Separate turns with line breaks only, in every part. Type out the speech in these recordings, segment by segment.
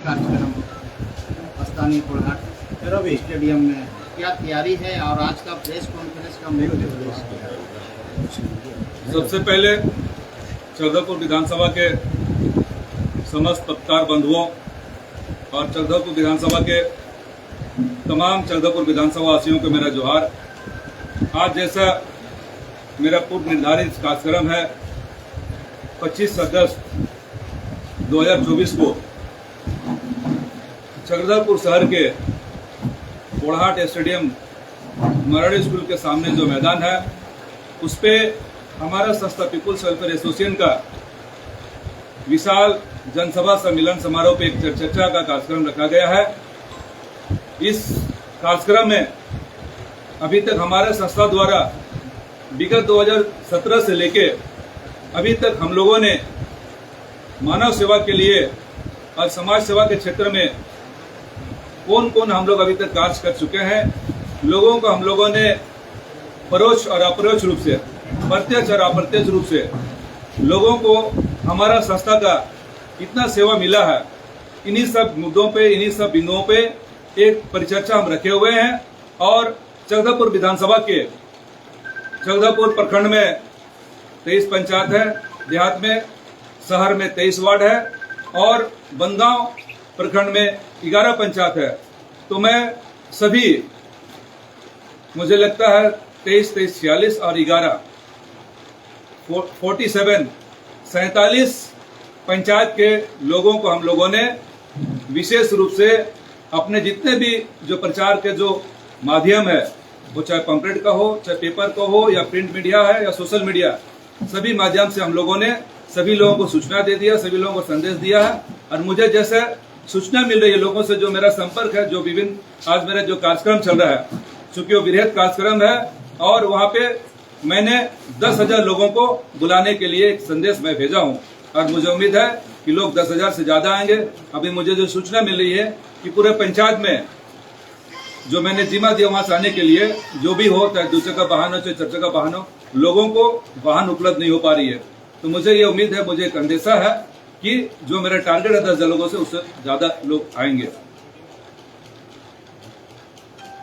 कार्यक्रम स्थानीय कोल्हाट स्टेडियम में क्या तैयारी है और आज का प्रेस कॉन्फ्रेंस का मुख्य उद्देश्य क्या है?
सबसे पहले चौधरपुर विधानसभा के समस्त पत्रकार बंधुओं और चौधरपुर विधानसभा के तमाम चौधरपुर विधानसभा वासियों को मेरा जोहार। आज जैसा मेरा पूर्व निर्धारित कार्यक्रम है 25 अगस्त 2024 को चौधरपुर शहर के कोल्हाट स्टेडियम मराठी स्कूल के सामने जो मैदान है उस पे हमारा संस्था पीपुल्स वेलफेयर एसोसिएशन का विशाल जनसभा सम्मेलन समारोह पे एक चर्चा का कार्यक्रम रखा गया है। इस कार्यक्रम में अभी तक हमारे संस्था द्वारा विगत 2017 से लेके अभी तक हम लोगों ने मानव सेवा के लिए और समाज सेवा के क्षेत्र में कौन कौन हम लोग अभी तक कार्य कर चुके हैं। लोगों को हम लोगों ने परोक्ष और अपरोक्ष रूप से, प्रत्यक्ष और अप्रत्यक्ष रूप से लोगों को हमारा संस्था का कितना सेवा मिला है, इन्हीं सब मुद्दों पे, इन्हीं सब बिंदुओं पे एक परिचर्चा हम रखे हुए हैं। और चौधरपुर विधानसभा के चौधरपुर प्रखंड में 23 पंचायत है, देहात में शहर में 23 वार्ड है और बनगांव प्रखंड में 11 पंचायत है। तो मैं सभी, मुझे लगता है 23, 46 और 11 47 पंचायत के लोगों को हम लोगों ने विशेष रूप से अपने जितने भी जो प्रचार के जो माध्यम है, वो चाहे पंपलेट का हो, चाहे पेपर का हो, या प्रिंट मीडिया है या सोशल मीडिया, सभी माध्यम से हम लोगों ने सभी लोगों को सूचना दे दिया, सभी लोगों को संदेश दिया है। और मुझे जैसे सूचना मिल रही है लोगों से, जो मेरा संपर्क है, जो विभिन्न आज मेरा जो कार्यक्रम चल रहा है, चूंकि वो बृहद कार्यक्रम है और वहाँ पे मैंने 10,000 लोगों को बुलाने के लिए एक संदेश मैं भेजा हूँ और मुझे उम्मीद है कि लोग 10,000 से ज्यादा आएंगे। अभी मुझे जो सूचना मिल रही है कि पूरे पंचायत में जो मैंने जिम्मा दिया वहां से आने के लिए, जो भी हो, चाहे 2 चक्का वाहन हो, चाहे 4 चक्का वाहन हो, लोगों को वाहन उपलब्ध नहीं हो पा रही है। तो मुझे ये उम्मीद है, मुझे एक अंदेशा है कि जो मेरा टारगेट है 10,000 लोगों से, उससे ज्यादा लोग आएंगे।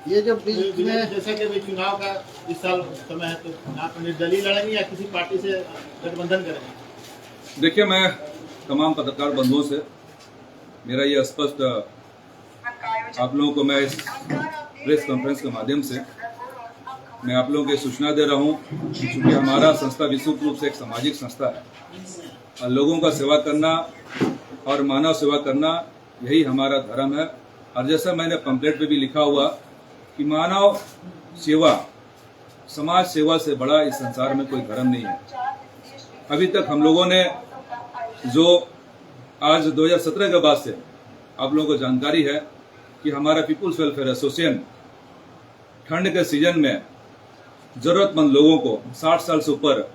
ये जो बीच में
जैसा कि चुनाव का इस साल समय है, तो आप निर्दलीय लड़ेंगे या किसी पार्टी से गठबंधन करेंगे?
देखिए, मैं तमाम पत्रकार बंधुओं से मेरा ये स्पष्ट, आप लोगों को मैं इस प्रेस कॉन्फ्रेंस के माध्यम से मैं आप लोगों को सूचना दे रहा हूँ, क्योंकि हमारा संस्था विशुद्ध रूप से एक सामाजिक संस्था है और लोगों का सेवा करना और मानव सेवा करना यही हमारा धर्म है। और जैसा मैंने पंपलेट पे भी लिखा हुआ कि मानव सेवा, समाज सेवा से बड़ा इस संसार में कोई धर्म नहीं है। अभी तक हम लोगों ने जो आज 2017 के बाद से आप लोगों को जानकारी है कि हमारा पीपुल्स वेलफेयर एसोसिएशन ठंड के सीजन में जरूरतमंद लोगों को 60 साल से ऊपर,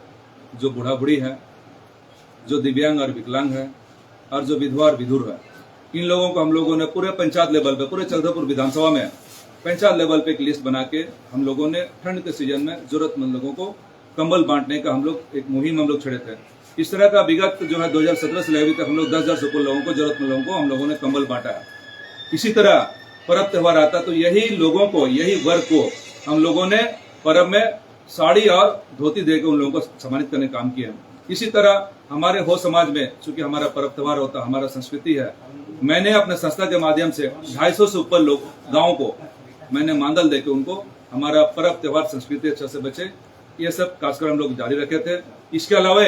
जो बूढ़ा बूढ़ी है, जो दिव्यांग और विकलांग है और जो विधवा और विधुर है, इन लोगों को हम लोगों ने पूरे पंचायत लेवल पे, पूरे चौधरपुर विधानसभा में पंचायत लेवल पे एक लिस्ट बना के हम लोगों ने ठंड के सीजन में जरूरतमंद लोगों को कंबल बांटने का हम लोग एक मुहिम हम लोग छेड़े थे। इस तरह का विगत जो है 2017 से लेकर तक हम लोग 10,000 से ऊपर लोगों को, जरूरतमंद लोगों को हम लोगों ने कंबल बांटा है। इसी तरह पर्व त्योहार आता तो यही लोगों को, यही वर्ग को हम लोगों ने पर्व में साड़ी और धोती देकर उन लोगों को सम्मानित करने का काम किया। इसी तरह हमारे हो समाज में, चूंकि हमारा पर्व त्योहार होता, हमारा संस्कृति है, मैंने अपने संस्था के माध्यम से 250 से ऊपर लोग गाँव को मैंने मानदल देकर उनको हमारा पर्व त्योहार संस्कृति अच्छा से बचे, ये सब कार्यक्रम हम लोग जारी रखे थे। इसके अलावा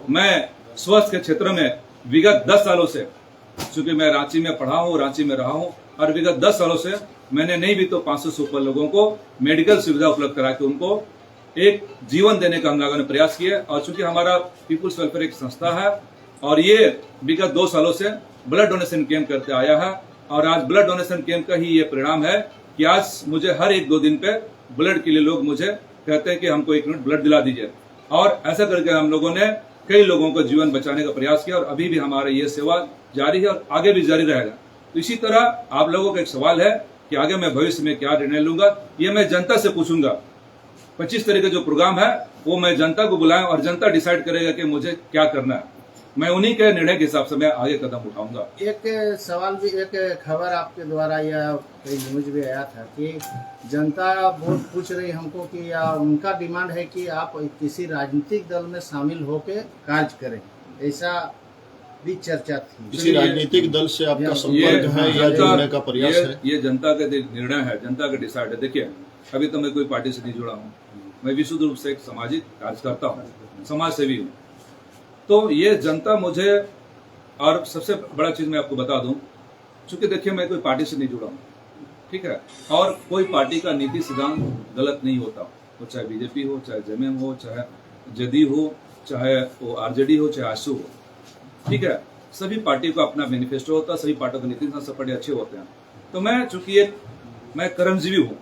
मैं स्वास्थ्य के क्षेत्र में विगत 10 सालों से, चूंकि मैं रांची में पढ़ा हूँ, रांची में रहा हूँ, और विगत 10 सालों से मैंने नहीं भी तो 500 से ऊपर लोगों को मेडिकल सुविधा उपलब्ध करा के उनको एक जीवन देने का हम लोगों ने प्रयास किया। और चूंकि हमारा पीपुल्स वेलफेयर एक संस्था है और ये विगत 2 सालों से ब्लड डोनेशन कैंप करते आया है, और आज ब्लड डोनेशन कैंप का ही ये परिणाम है कि आज मुझे हर 1-2 दिन पे ब्लड के लिए लोग मुझे कहते हैं कि हमको 1 यूनिट ब्लड दिला दीजिए। और ऐसा करके हम लोगों ने कई लोगों को जीवन बचाने का प्रयास किया और अभी भी हमारा ये सेवा जारी है और आगे भी जारी रहेगा। तो इसी तरह आप लोगों का एक सवाल है कि आगे मैं भविष्य में क्या निर्णय लूंगा, ये मैं जनता से पूछूंगा। 25 तारीख का जो प्रोग्राम है वो मैं जनता को बुलाएं और जनता डिसाइड करेगा कि मुझे क्या करना है। मैं उन्हीं के निर्णय के हिसाब से मैं आगे कदम उठाऊंगा।
एक सवाल भी, एक खबर आपके द्वारा या कई न्यूज भी आया था कि जनता वोट पूछ रही हमको कि या उनका डिमांड है कि आप किसी राजनीतिक दल में शामिल होकर कार्य करें, ऐसा भी चर्चा थी।
किसी राजनीतिक दल से आपका संपर्क है या जुड़ने का प्रयास है?
ये जनता का निर्णय है, जनता का डिसाइड है। देखिए, अभी तो मैं कोई पार्टी से नहीं जुड़ा हूँ, मैं विशुद्ध रूप से एक सामाजिक कार्यकर्ता हूँ, समाज सेवी हूँ। तो ये जनता मुझे, और सबसे बड़ा चीज मैं आपको बता दूं, चूंकि देखिए मैं कोई पार्टी से नहीं जुड़ा हूं, ठीक है, और कोई पार्टी का नीति सिद्धांत गलत नहीं होता, वो चाहे बीजेपी हो, चाहे जेएमएम हो, चाहे जेडीयू हो, चाहे वो आरजेडी हो, चाहे आशू हो, ठीक है, सभी पार्टी का अपना मैनिफेस्टो होता है, सभी पार्टियों के नीति सिद्धांत सब पार्टी अच्छे होते हैं। तो मैं चूंकि मैं कर्मजीवी हूँ,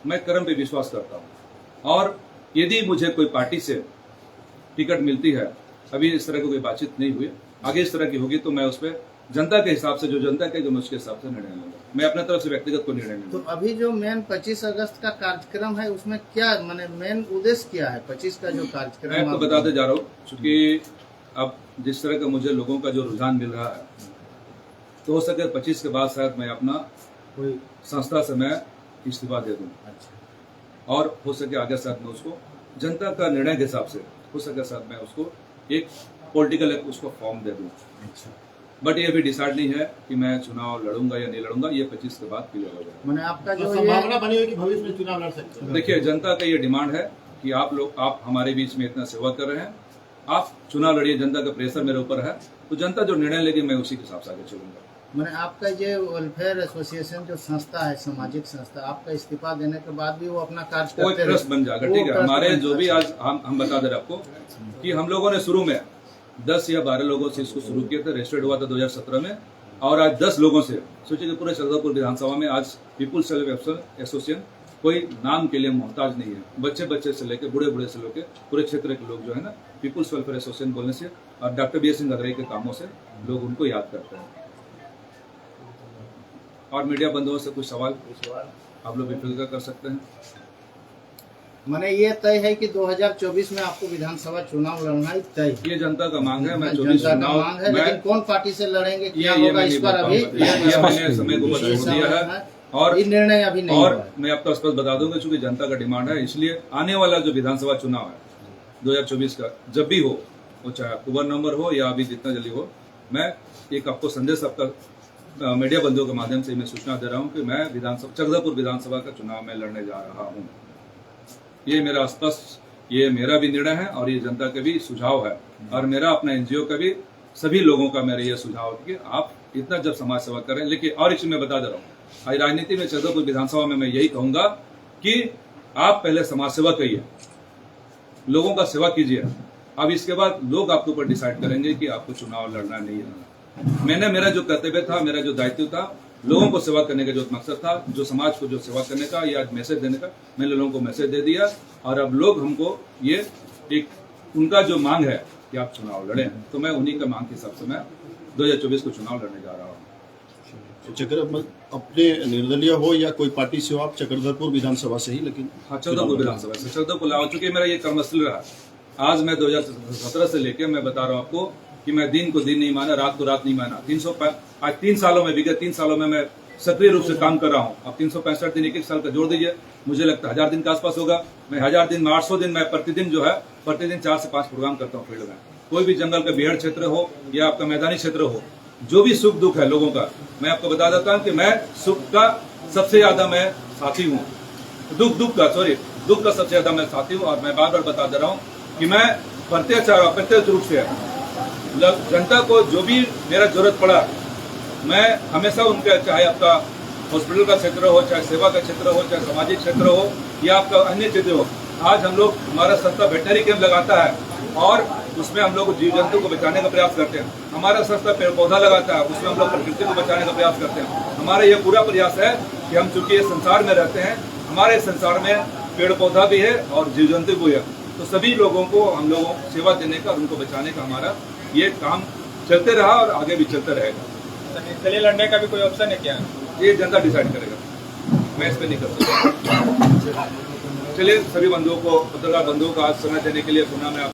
मैं कर्म पे विश्वास करता हूँ, और यदि मुझे कोई पार्टी से टिकट मिलती है, अभी इस तरह की कोई बातचीत नहीं हुई, आगे इस तरह की होगी तो मैं उस पर जनता के हिसाब से, जो जनता कहेगी मैं उसके हिसाब से निर्णय लूंगा। मैं अपने तरफ से व्यक्तिगत कोई निर्णय नहीं
तो
लूंगा।
अभी जो मेन 25 अगस्त का कार्यक्रम है उसमें क्या माने मेन उद्देश्य क्या है 25 का जो कार्यक्रम?
मैं आपको बताते जा रहा हूँ, चूंकि अब जिस तरह का मुझे लोगों का जो रुझान मिल रहा है, तो हो सके 25 के बाद शायद मैं अपना कोई संस्था से मैं इस्तीफा दे दूं। अच्छा। और हो सके आगे शायद मैं उसको जनता का निर्णय के हिसाब से, हो सके शायद मैं उसको एक पॉलिटिकल उसको फॉर्म दे दूं। अच्छा। बट ये भी डिसाइड नहीं है कि मैं चुनाव लड़ूंगा या नहीं लड़ूंगा, ये 25 के बाद क्लियर हो जाएगा।
मैंने आपका जो
संभावना बनी हुई कि भविष्य में चुनाव लड़ सकते हैं।
देखिए, जनता का ये डिमांड है कि आप हमारे बीच में इतना सेवा कर रहे हैं, आप चुनाव लड़िए, जनता का प्रेशर मेरे ऊपर है, तो जनता जो निर्णय लेगी मैं उसी के हिसाब से आगे चलूंगा।
मैंने आपका ये वेलफेयर एसोसिएशन जो संस्था है, सामाजिक संस्था, आपका इस्तीफा देने के बाद भी वो अपना कार्य करते
रहे, ट्रस्ट बन जाएगा, ठीक है। हमारे जो भी आज हम बता दे रहे आपको कि हम लोगों ने शुरू में 10 या 12 लोगों से इसको शुरू किया था, रजिस्टर्ड हुआ था 2017 में, और आज 10 लोगों से, सोचिए कि पूरे चक्रधरपुर विधानसभा में आज पीपुल्स वेलफेयर एसोसिएशन कोई नाम के लिए मोहताज नहीं है। बच्चे से लेकर बूढ़े से लेकर पूरे क्षेत्र के लोग जो है ना, पीपुल्स वेलफेयर एसोसिएशन बोलने से और डॉक्टर BS सिंह गगरई के कामों से लोग उनको याद करते हैं। और मीडिया बंधुओं से कुछ सवाल आप लोग भी कर सकते हैं।
मैंने ये तय है कि 2024 में आपको विधानसभा चुनाव लड़ना ही तय,
ये जनता का मांग है। मैं
24 चुनाव मांग है, लेकिन कौन पार्टी से लड़ेंगे क्या होगा इस पर अभी
मैंने समय को बता दिया है, और
निर्णय अभी नहीं।
और मैं आपको स्पष्ट बता दूंगा, चूंकि जनता का डिमांड है, इसलिए आने वाला जो विधानसभा चुनाव है 2024 का, जब भी हो, वो चाहे अक्टूबर नवंबर हो या अभी जितना जल्दी हो, मैं एक आपको संदेश आपका मीडिया बंधुओं के माध्यम से मैं सूचना दे रहा हूं कि मैं चक्रधरपुर विधानसभा का चुनाव में लड़ने जा रहा हूं। ये मेरा स्पष्ट, ये मेरा भी निर्णय है और ये जनता का भी सुझाव है, और मेरा अपना NGO का भी, सभी लोगों का मेरा ये सुझाव है कि आप इतना जब समाज सेवा करें। लेकिन और एक चीज मैं बता दे रहा हूँ, आज राजनीति में चक्रधरपुर विधानसभा में मैं यही कहूंगा कि आप पहले समाज सेवा करिए, लोगों का सेवा कीजिए, अब इसके बाद लोग आपके ऊपर डिसाइड करेंगे कि आपको चुनाव लड़ना नहीं लड़ना। मैंने मेरा जो कर्तव्य था, मेरा जो दायित्व था, लोगों को सेवा करने का जो मकसद था, जो समाज को जो सेवा करने का या मैसेज देने का, मैंने लोगों को मैसेज दे दिया, और अब लोग हमको ये एक उनका जो मांग है कि आप चुनाव लड़ें, तो मैं उन्हीं का मांग के हिसाब से मैं 2024 को चुनाव लड़ने जा रहा हूँ।
अपने निर्दलीय हो या कोई पार्टी से हो, आप चक्रधरपुर विधानसभा से ही, लेकिन
हाँ, चक्रधरपुर विधानसभा से, चक्रधरपुर आ चुके, मेरा ये कर्मस्थल रहा। आज मैं 2017 से लेकर मैं बता रहा हूँ आपको कि मैं दिन को दिन नहीं माना, रात को रात नहीं माना। 3 सालों में, विगत 3 सालों में मैं सक्रिय रूप से काम कर रहा हूँ। अब 365 दिन, 1 साल का जोड़ दीजिए, मुझे लगता है 1000 दिन के आसपास होगा। मैं 1000 दिन में 800 दिन मैं प्रतिदिन जो है, प्रतिदिन 4 से 5 प्रोग्राम करता हूँ फील्ड में। कोई भी जंगल का बेहड़ क्षेत्र हो या आपका मैदानी क्षेत्र हो, जो भी सुख दुख है लोगों का, मैं आपको बता देता हूँ कि मैं सुख का सबसे ज्यादा मैं साथी हूँ, दुख का सबसे ज्यादा मैं साथी हूँ। और मैं बार बार बता दे रहा हूँ कि मैं प्रत्यक्ष रूप से जनता को जो भी मेरा जरूरत पड़ा, मैं हमेशा उनके, चाहे आपका हॉस्पिटल का क्षेत्र हो, चाहे सेवा का क्षेत्र हो, चाहे सामाजिक क्षेत्र हो या आपका अन्य क्षेत्र हो। आज हम लोग, हमारा संस्था वेटनरी कैंप लगाता है और उसमें हम लोग जीव जंतु को बचाने का प्रयास करते हैं। हमारा संस्था पेड़ पौधा लगाता है, उसमें हम लोग प्रकृति को बचाने का प्रयास करते हैं। हमारा ये पूरा प्रयास है कि हम चूंकि ये संसार में रहते हैं, हमारे संसार में पेड़ पौधा भी है और जीव जंतु भी है, तो सभी लोगों को हम लोगों को सेवा देने का और उनको बचाने का हमारा ये काम चलते रहा और आगे भी चलता रहेगा।
निर्दलीय लड़ने का भी कोई ऑप्शन है क्या?
ये जनता डिसाइड करेगा, मैं इस पर नहीं कर सकता। चलिए, सभी बंधुओं को, पत्रकार बंधुओं को आज समय देने के लिए सुना मैं